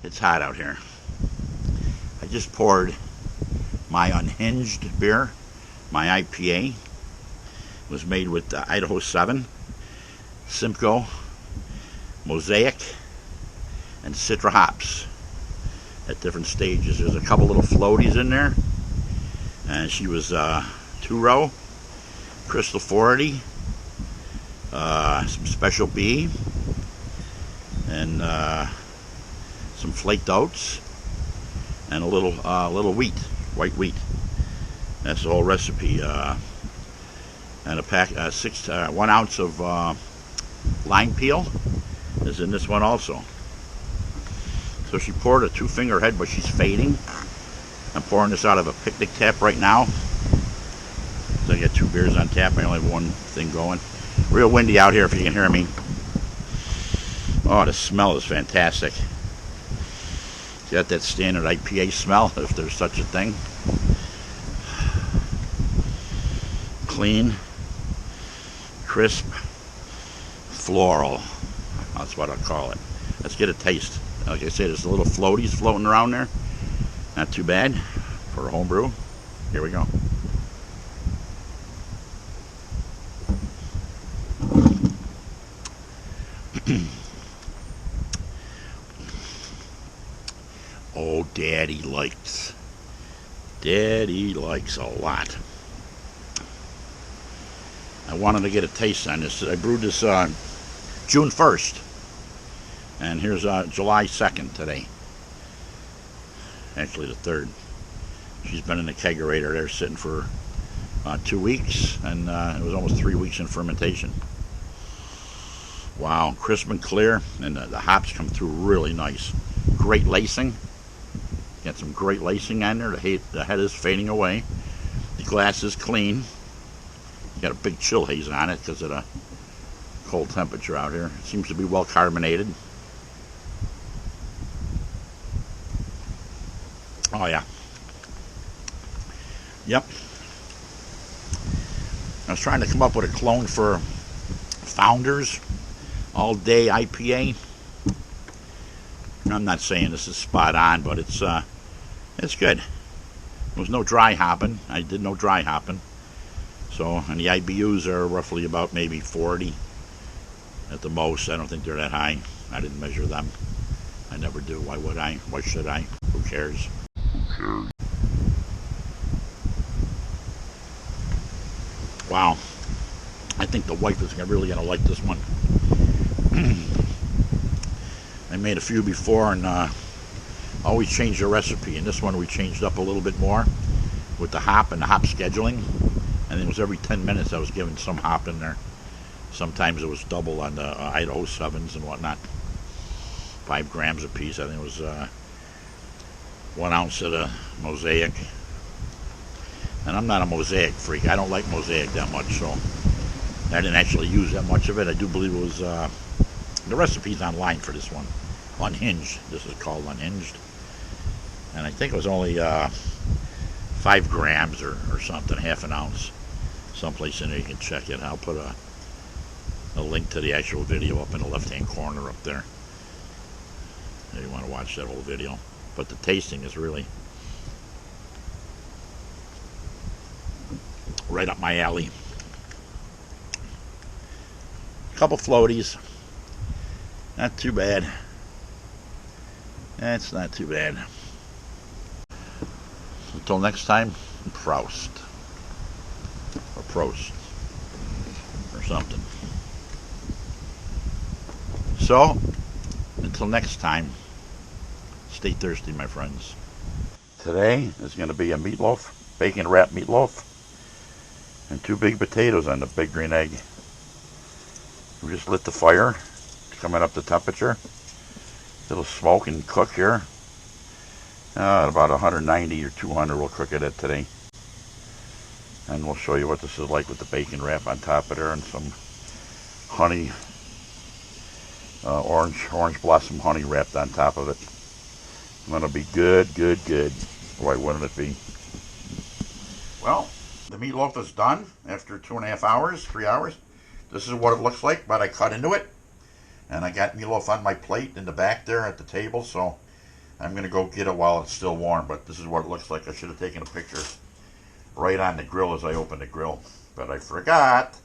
It's hot out here. I just poured my Unhinged beer, my IPA. It was made with Idaho 7, Simcoe, Mosaic, and Citra hops at different stages. There's a couple little floaties in there, and she was 2-row, Crystal 40, some Special B, and some flaked oats, and a little white wheat. That's the whole recipe. And a pack, 1 ounce of lime peel is in this one also. So she poured a 2-finger head, but she's fading. I'm pouring this out of a picnic tap right now. So I got 2 beers on tap. I only have 1 thing going. Real windy out here if you can hear me. Oh, the smell is fantastic. You got that standard IPA smell, if there's such a thing. Clean, crisp, floral. That's what I'll call it. Let's get a taste. Like I said, there's a little floaties floating around there. Not too bad for a home brew. Here we go. Oh, Daddy likes a lot. I wanted to get a taste on this. I brewed this June 1st. And here's July 2nd today. Actually the 3rd. She's been in the kegerator there sitting for 2 weeks. And it was almost 3 weeks in fermentation. Wow, crisp and clear. And the hops come through really nice. Great lacing. Got some great lacing on there. The head is fading away. The glass is clean. Got a big chill haze on it because of the cold temperature out here. It seems to be well carbonated. Oh yeah. Yep. I was trying to come up with a clone for Founders All Day IPA. I'm not saying this is spot on, but it's good. There was no dry hopping. I did no dry hopping. So, and the IBUs are roughly about maybe 40 at the most. I don't think they're that high. I didn't measure them. I never do. Why would I? Why should I? Who cares? Wow. I think the wife is really going to like this one. I made a few before and always change the recipe. And this one we changed up a little bit more with the hop and the hop scheduling. And it was every 10 minutes I was giving some hop in there. Sometimes it was double on the Idaho 7s and whatnot. 5 grams a piece. I think it was 1 ounce of the Mosaic. And I'm not a Mosaic freak. I don't like Mosaic that much, so I didn't actually use that much of it. I do believe it was the recipe's online for this one. Unhinged. This is called Unhinged. And I think it was only 5 grams or something, half an ounce. Someplace in there you can check it. I'll put a link to the actual video up in the left-hand corner up there. If you want to watch that whole video. But the tasting is really right up my alley. A couple floaties. Not too bad. That's not too bad. Until next time, Proust. Or Prost. Or something. So, until next time, stay thirsty, my friends. Today is going to be a meatloaf, bacon wrapped meatloaf, and 2 big potatoes on the big green egg. We just lit the fire, coming up the temperature. It'll smoke and cook here. At about 190 or 200 we'll cook it at today. And we'll show you what this is like with the bacon wrap on top of there and some honey, orange blossom honey wrapped on top of it. And it'll be good. Why wouldn't it be? Well, the meatloaf is done after 2.5 hours, 3 hours. This is what it looks like, but I cut into it. And I got meatloaf on my plate in the back there at the table, so I'm going to go get it while it's still warm, but this is what it looks like. I should have taken a picture right on the grill as I opened the grill, but I forgot.